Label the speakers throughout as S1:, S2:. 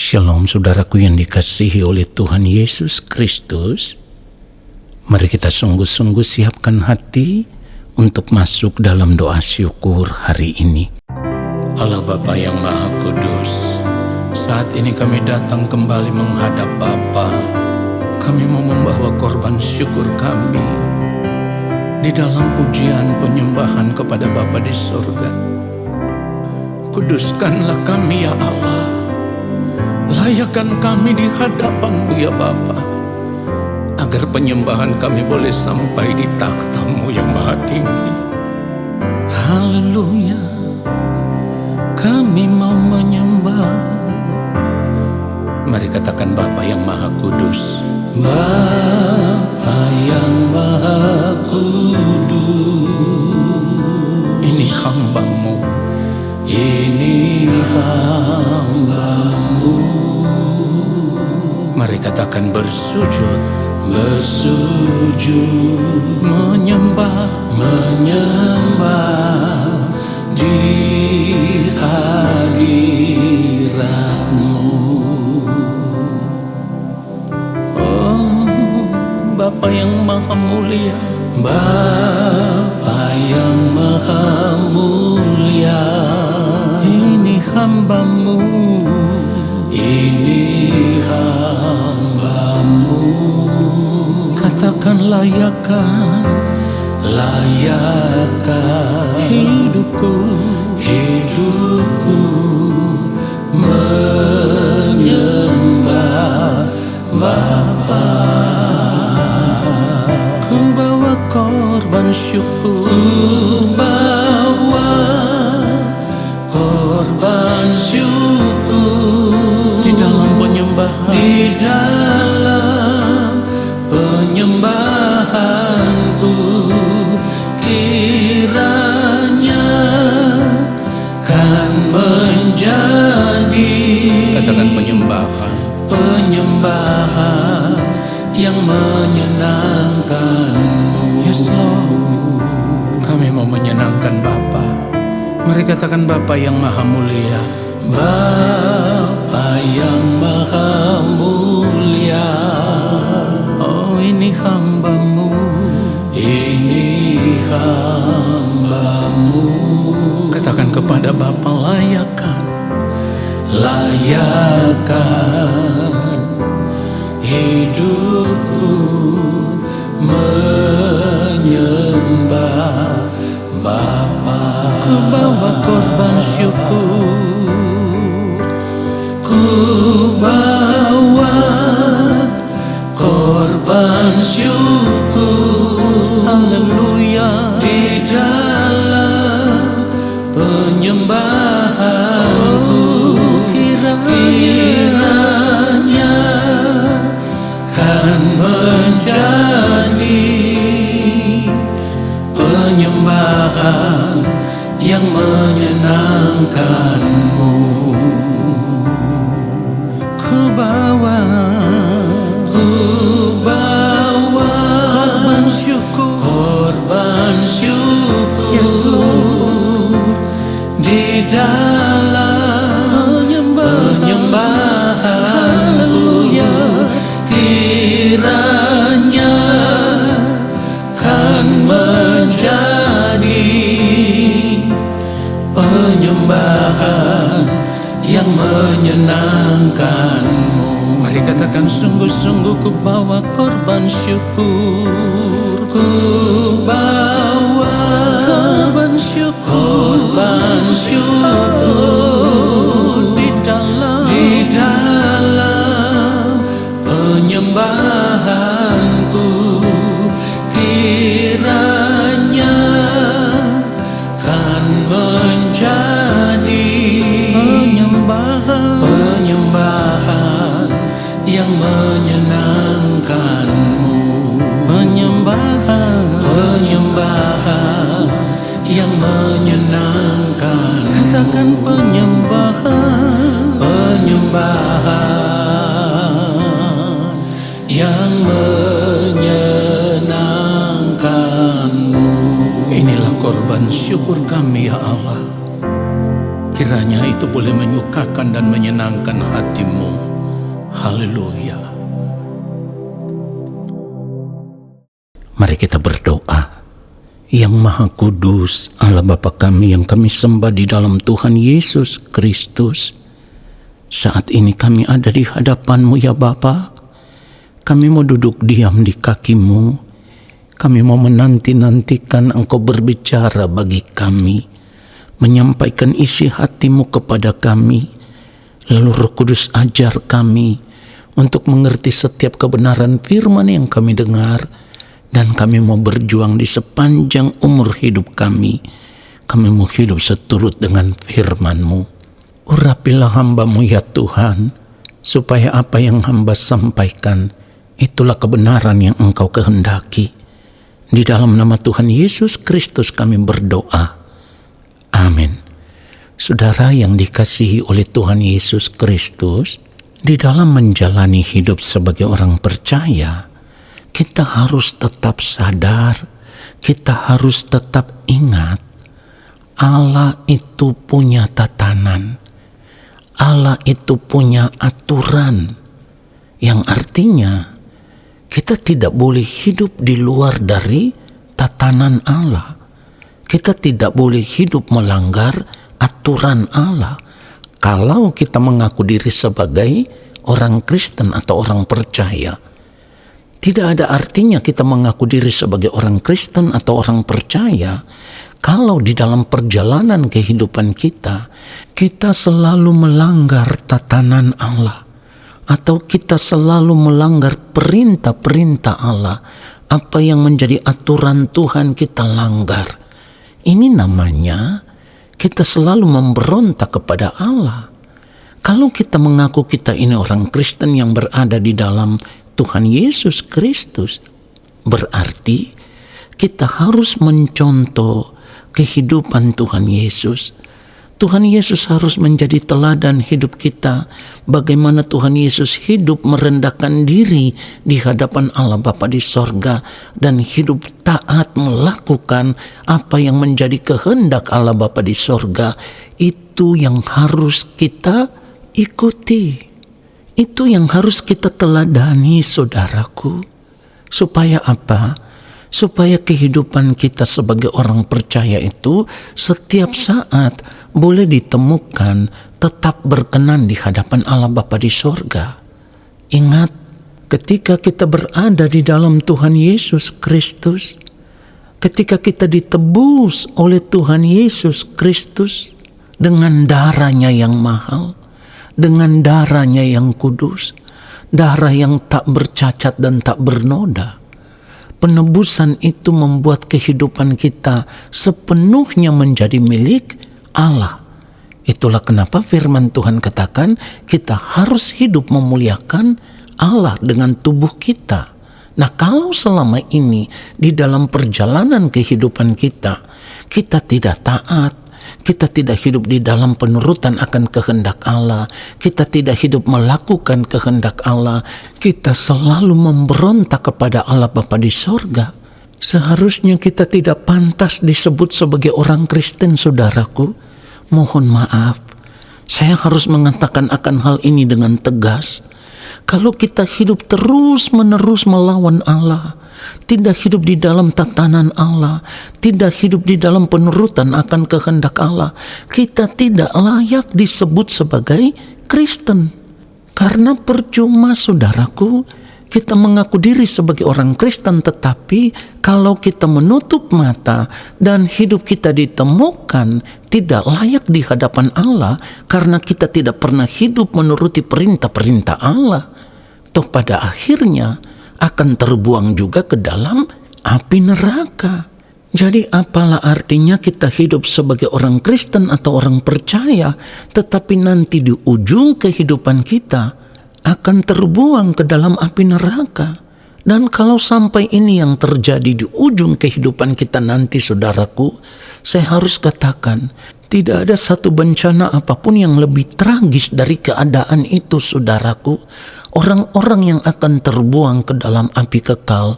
S1: Shalom saudaraku yang dikasihi oleh Tuhan Yesus Kristus. Mari kita sungguh-sungguh siapkan hati untuk masuk dalam doa syukur hari ini. Allah Bapa yang Maha Kudus, saat ini kami datang kembali menghadap Bapa. Kami mau membawa korban syukur kami di dalam pujian penyembahan kepada Bapa di surga. Kuduskanlah kami ya Allah. Layakkan kami di hadapan-Mu ya Bapa, agar penyembahan kami boleh sampai di takhta-Mu yang maha tinggi. Haleluya, kami mau menyembah. Mari katakan Bapa yang Maha Kudus. Bapa yang Maha Kudus, ini hamba-Mu, ini hamba-Mu. Mari katakan bersujud, bersujud, menyembah, menyembah di hadirat-Mu. Oh, Bapa yang Maha Mulia, Bapa yang Maha Mulia, ini hamba-Mu, ini hamba-Mu. Katakan layakkan, layakkan hidupku, hidupku menyembah Bapa. Ku bawa korban syukur, ku bawa korban syukur di dalam penyembahan, di dalam penyembahanku. Kiranya kan menjadi, katakan penyembahan, penyembahan yang menyenangkan-Mu. Yes Lord, kami mau menyenangkan Bapa. Mari katakan Bapa yang Maha Mulia, Bapa yang Maha Mulia. Oh, ini hamba-Mu, ini hamba-Mu. Katakan kepada Bapa, layakkan, layakkan hidupku menyembah Bapa. Ku bawa korban syukur, ku bawa korban syukur. Haleluya, di dalam penyembahanku. Kiranya kan menjadi penyembahan yang menyenangkan-Mu. Ku bawa korban syukur, korban syukur. Yes Lord, di dalam penyembahanku. Kiranya kan menjadi penyembahan yang menyenangkan-Mu. Mari katakan sungguh-sungguh ku bawa korban syukur, ku bawa korban syukur, korban syukur di dalam penyembahanku. Kiranya kan menjadi penyembahan yang menyenangkan-Mu. Penyembahan yang menyenangkan. Katakan penyembahan yang menyenangkan-Mu. Inilah korban syukur kami ya Allah. Kiranya itu boleh menyukakan dan menyenangkan hatimu. Haleluya. Mari kita berdoa. Yang Maha Kudus, Allah Bapa kami yang kami sembah di dalam Tuhan Yesus Kristus, saat ini kami ada di hadapan-Mu ya Bapa. Kami mau duduk diam di kaki-Mu. Kami mau menanti-nantikan Engkau berbicara bagi kami, menyampaikan isi hati-Mu kepada kami. Lalu Roh Kudus ajar kami untuk mengerti setiap kebenaran firman yang kami dengar. Dan kami mau berjuang di sepanjang umur hidup kami. Kami mau hidup seturut dengan firman-Mu. Urapilah hamba-Mu ya Tuhan, supaya apa yang hamba sampaikan, itulah kebenaran yang Engkau kehendaki. Di dalam nama Tuhan Yesus Kristus kami berdoa. Amin. Saudara yang dikasihi oleh Tuhan Yesus Kristus, di dalam menjalani hidup sebagai orang percaya, kita harus tetap sadar, kita harus tetap ingat, Allah itu punya tatanan, Allah itu punya aturan, yang artinya kita tidak boleh hidup di luar dari tatanan Allah. Kita tidak boleh hidup melanggar aturan Allah. Kalau kita mengaku diri sebagai orang Kristen atau orang percaya, tidak ada artinya kita mengaku diri sebagai orang Kristen atau orang percaya kalau di dalam perjalanan kehidupan kita selalu melanggar tatanan Allah, atau kita selalu melanggar perintah-perintah Allah. Apa yang menjadi aturan Tuhan kita langgar. Ini namanya kita selalu memberontak kepada Allah. Kalau kita mengaku kita ini orang Kristen yang berada di dalam Tuhan Yesus Kristus, berarti kita harus mencontoh kehidupan Tuhan Yesus. Tuhan Yesus harus menjadi teladan hidup kita. Bagaimana Tuhan Yesus hidup merendahkan diri di hadapan Allah Bapa di sorga, dan hidup taat melakukan apa yang menjadi kehendak Allah Bapa di sorga. Itu yang harus kita ikuti. Itu yang harus kita teladani, saudaraku. Supaya apa? Supaya kehidupan kita sebagai orang percaya itu setiap saat boleh ditemukan tetap berkenan di hadapan Allah Bapa di sorga. Ingat, ketika kita berada di dalam Tuhan Yesus Kristus, ketika kita ditebus oleh Tuhan Yesus Kristus dengan darah-Nya yang mahal, dengan darah-Nya yang kudus, darah yang tak bercacat dan tak bernoda. Penebusan itu membuat kehidupan kita sepenuhnya menjadi milik Allah. Itulah kenapa firman Tuhan katakan kita harus hidup memuliakan Allah dengan tubuh kita. Nah, kalau selama ini di dalam perjalanan kehidupan kita tidak taat, kita tidak hidup di dalam penurutan akan kehendak Allah, kita tidak hidup melakukan kehendak Allah, kita selalu memberontak kepada Allah Bapa di sorga, seharusnya kita tidak pantas disebut sebagai orang Kristen, saudaraku. Mohon maaf, saya harus mengatakan akan hal ini dengan tegas. Kalau kita hidup terus-menerus melawan Allah, tidak hidup di dalam tatanan Allah, tidak hidup di dalam penurutan akan kehendak Allah, kita tidak layak disebut sebagai Kristen. Karena percuma, saudaraku, kita mengaku diri sebagai orang Kristen, tetapi kalau kita menutup mata dan hidup kita ditemukan tidak layak di hadapan Allah karena kita tidak pernah hidup menuruti perintah-perintah Allah, toh pada akhirnya akan terbuang juga ke dalam api neraka. Jadi apalah artinya kita hidup sebagai orang Kristen atau orang percaya, tetapi nanti di ujung kehidupan kita akan terbuang ke dalam api neraka. Dan kalau sampai ini yang terjadi di ujung kehidupan kita nanti, saudaraku, saya harus katakan, tidak ada satu bencana apapun yang lebih tragis dari keadaan itu, saudaraku. Orang-orang yang akan terbuang ke dalam api kekal,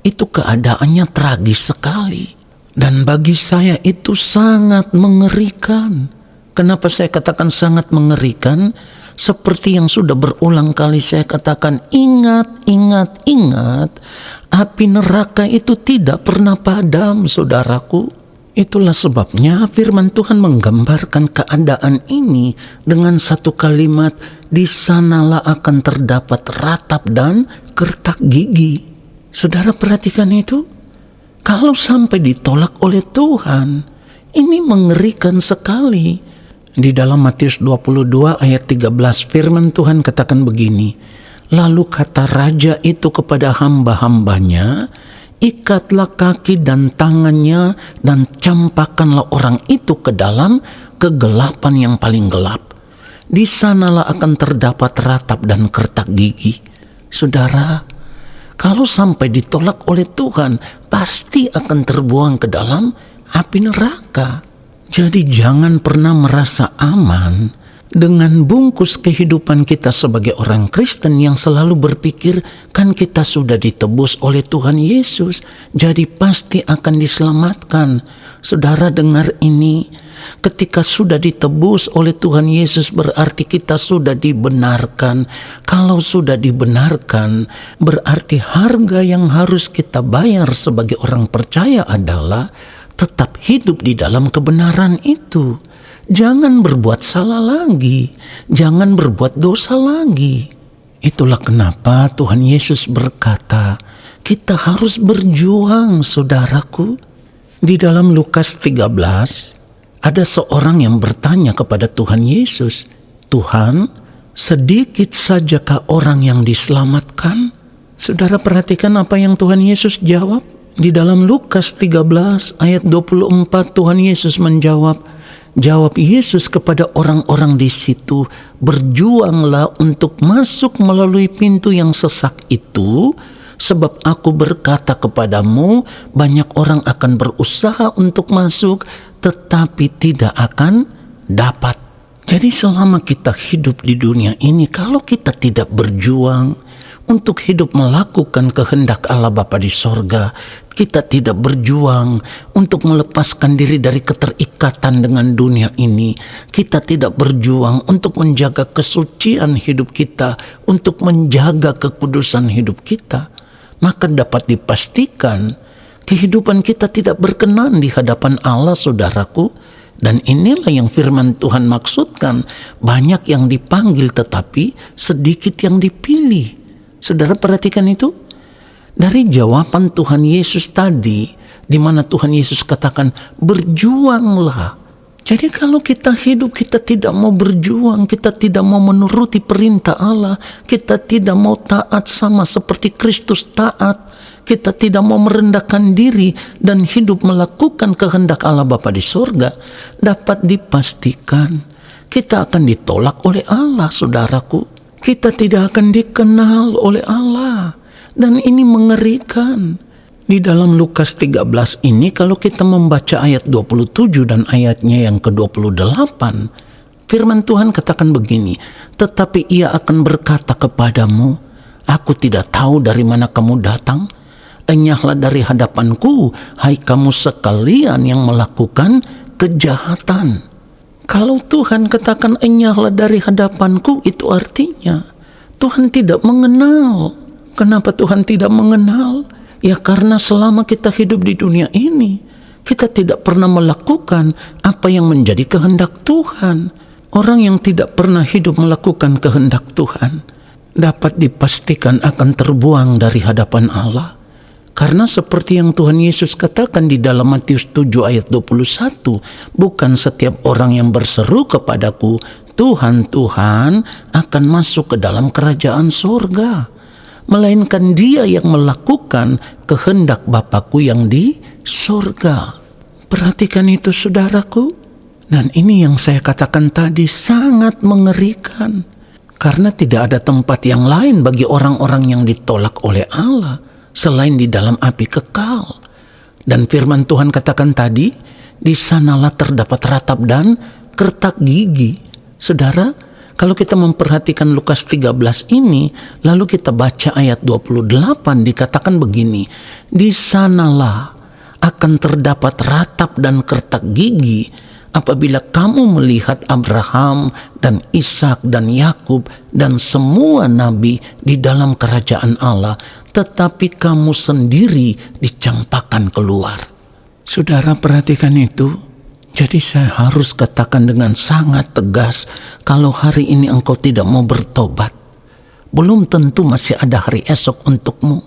S1: itu keadaannya tragis sekali. Dan bagi saya itu sangat mengerikan. Kenapa saya katakan sangat mengerikan? Seperti yang sudah berulang kali saya katakan, ingat, api neraka itu tidak pernah padam, saudaraku. Itulah sebabnya firman Tuhan menggambarkan keadaan ini dengan satu kalimat, di sanalah akan terdapat ratap dan kertak gigi. Saudara perhatikan itu. Kalau sampai ditolak oleh Tuhan, ini mengerikan sekali. Di dalam Matius 22 ayat 13 firman Tuhan katakan begini, lalu kata raja itu kepada hamba-hambanya, ikatlah kaki dan tangannya dan campakkanlah orang itu ke dalam kegelapan yang paling gelap. Di sanalah akan terdapat ratap dan kertak gigi. Saudara, kalau sampai ditolak oleh Tuhan, pasti akan terbuang ke dalam api neraka. Jadi jangan pernah merasa aman dengan bungkus kehidupan kita sebagai orang Kristen yang selalu berpikir, kan kita sudah ditebus oleh Tuhan Yesus, jadi pasti akan diselamatkan. Saudara dengar ini, ketika sudah ditebus oleh Tuhan Yesus berarti kita sudah dibenarkan. Kalau sudah dibenarkan, berarti harga yang harus kita bayar sebagai orang percaya adalah tetap hidup di dalam kebenaran itu. Jangan berbuat salah lagi, jangan berbuat dosa lagi. Itulah kenapa Tuhan Yesus berkata, kita harus berjuang, saudaraku. Di dalam Lukas 13, ada seorang yang bertanya kepada Tuhan Yesus, Tuhan, sedikit sajakah orang yang diselamatkan? Saudara perhatikan apa yang Tuhan Yesus jawab. Di dalam Lukas 13 ayat 24 Tuhan Yesus menjawab, jawab Yesus kepada orang-orang di situ, berjuanglah untuk masuk melalui pintu yang sesak itu, sebab aku berkata kepadamu, banyak orang akan berusaha untuk masuk, tetapi tidak akan dapat. Jadi selama kita hidup di dunia ini, kalau kita tidak berjuang untuk hidup melakukan kehendak Allah Bapa di sorga, kita tidak berjuang untuk melepaskan diri dari keterikatan dengan dunia ini, kita tidak berjuang untuk menjaga kesucian hidup kita, untuk menjaga kekudusan hidup kita, maka dapat dipastikan kehidupan kita tidak berkenan di hadapan Allah, saudaraku. Dan inilah yang firman Tuhan maksudkan, banyak yang dipanggil tetapi sedikit yang dipilih. Saudara perhatikan itu. Dari jawaban Tuhan Yesus tadi, di mana Tuhan Yesus katakan, berjuanglah. Jadi kalau kita hidup, kita tidak mau berjuang, kita tidak mau menuruti perintah Allah, kita tidak mau taat sama seperti Kristus taat, kita tidak mau merendahkan diri dan hidup melakukan kehendak Allah Bapa di sorga, dapat dipastikan kita akan ditolak oleh Allah, saudaraku. Kita tidak akan dikenal oleh Allah. Dan ini mengerikan. Di dalam Lukas 13 ini, kalau kita membaca ayat 27 dan ayatnya yang ke-28, firman Tuhan katakan begini, tetapi ia akan berkata kepadamu, aku tidak tahu dari mana kamu datang, enyahlah dari hadapanku, hai kamu sekalian yang melakukan kejahatan. Kalau Tuhan katakan enyahlah dari hadapanku, itu artinya Tuhan tidak mengenal. Kenapa Tuhan tidak mengenal? Ya karena selama kita hidup di dunia ini, kita tidak pernah melakukan apa yang menjadi kehendak Tuhan. Orang yang tidak pernah hidup melakukan kehendak Tuhan dapat dipastikan akan terbuang dari hadapan Allah. Karena seperti yang Tuhan Yesus katakan di dalam Matius 7 ayat 21, bukan setiap orang yang berseru kepadaku, Tuhan, Tuhan, akan masuk ke dalam kerajaan sorga, melainkan dia yang melakukan kehendak Bapakku yang di sorga. Perhatikan itu, saudaraku. Dan ini yang saya katakan tadi sangat mengerikan. Karena tidak ada tempat yang lain bagi orang-orang yang ditolak oleh Allah selain di dalam api kekal. Dan firman Tuhan katakan tadi, di sanalah terdapat ratap dan kertak gigi. Saudara, kalau kita memperhatikan Lukas 13 ini, lalu kita baca ayat 28, dikatakan begini, di sanalah akan terdapat ratap dan kertak gigi, apabila kamu melihat Abraham dan Ishak dan Yakub dan semua nabi di dalam kerajaan Allah, tetapi kamu sendiri dicampakkan keluar. Saudara, perhatikan itu. Jadi saya harus katakan dengan sangat tegas, kalau hari ini engkau tidak mau bertobat, belum tentu masih ada hari esok untukmu.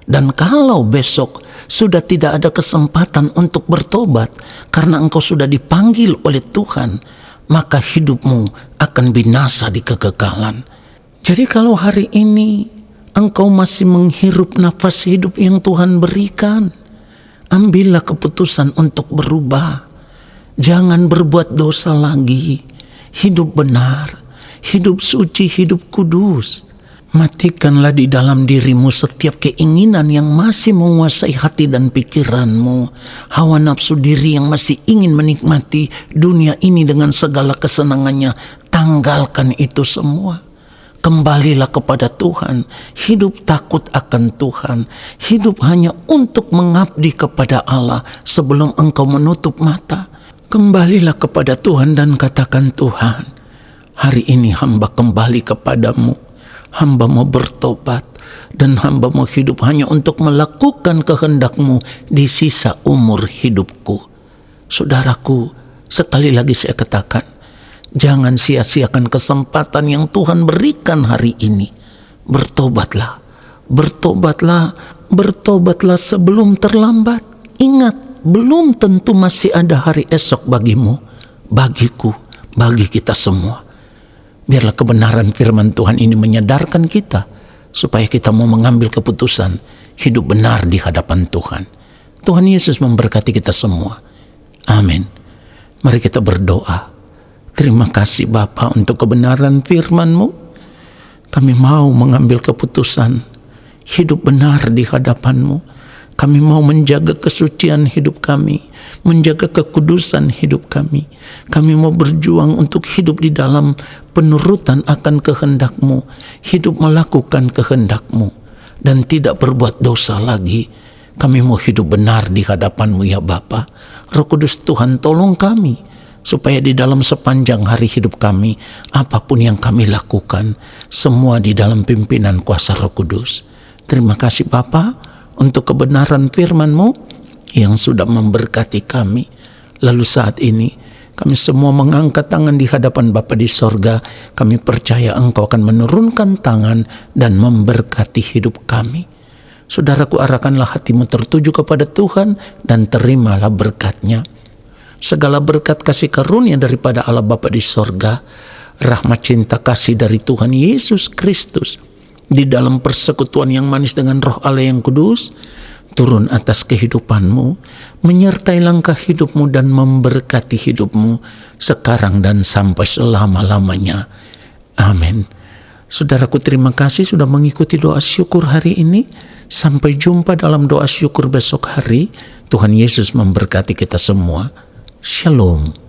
S1: Dan kalau besok sudah tidak ada kesempatan untuk bertobat karena engkau sudah dipanggil oleh Tuhan, maka hidupmu akan binasa di kekekalan. Jadi kalau hari ini engkau masih menghirup nafas hidup yang Tuhan berikan, ambillah keputusan untuk berubah. Jangan berbuat dosa lagi. Hidup benar, hidup suci, hidup kudus. Matikanlah di dalam dirimu setiap keinginan yang masih menguasai hati dan pikiranmu. Hawa nafsu diri yang masih ingin menikmati dunia ini dengan segala kesenangannya. Tanggalkan itu semua. Kembalilah kepada Tuhan. Hidup takut akan Tuhan. Hidup hanya untuk mengabdi kepada Allah sebelum engkau menutup mata. Kembalilah kepada Tuhan dan katakan, Tuhan, hari ini hamba kembali kepadamu. Hamba mau bertobat dan hamba mau hidup hanya untuk melakukan kehendak-Mu di sisa umur hidupku. Saudaraku, sekali lagi saya katakan, jangan sia-siakan kesempatan yang Tuhan berikan hari ini. Bertobatlah, bertobatlah, bertobatlah sebelum terlambat. Ingat, belum tentu masih ada hari esok bagimu, bagiku, bagi kita semua. Biarlah kebenaran firman Tuhan ini menyadarkan kita supaya kita mau mengambil keputusan hidup benar di hadapan Tuhan. Tuhan Yesus memberkati kita semua. Amin. Mari kita berdoa. Terima kasih Bapa untuk kebenaran firman-Mu. Kami mau mengambil keputusan hidup benar di hadapan-Mu. Kami mau menjaga kesucian hidup kami, menjaga kekudusan hidup kami. Kami mau berjuang untuk hidup di dalam penurutan akan kehendak-Mu, hidup melakukan kehendak-Mu, dan tidak berbuat dosa lagi. Kami mau hidup benar di hadapan-Mu ya Bapa. Roh Kudus Tuhan, tolong kami, supaya di dalam sepanjang hari hidup kami, apapun yang kami lakukan, semua di dalam pimpinan kuasa Roh Kudus. Terima kasih Bapa, untuk kebenaran firman-Mu yang sudah memberkati kami. Lalu saat ini kami semua mengangkat tangan di hadapan Bapa di sorga. Kami percaya Engkau akan menurunkan tangan dan memberkati hidup kami. Saudaraku, arahkanlah hatimu tertuju kepada Tuhan dan terimalah berkat-Nya. Segala berkat kasih karunia daripada Allah Bapa di sorga, rahmat cinta kasih dari Tuhan Yesus Kristus, di dalam persekutuan yang manis dengan Roh Allah yang kudus, turun atas kehidupanmu, menyertai langkah hidupmu dan memberkati hidupmu sekarang dan sampai selama-lamanya. Amin. Saudaraku, terima kasih sudah mengikuti doa syukur hari ini. Sampai jumpa dalam doa syukur besok hari. Tuhan Yesus memberkati kita semua. Shalom.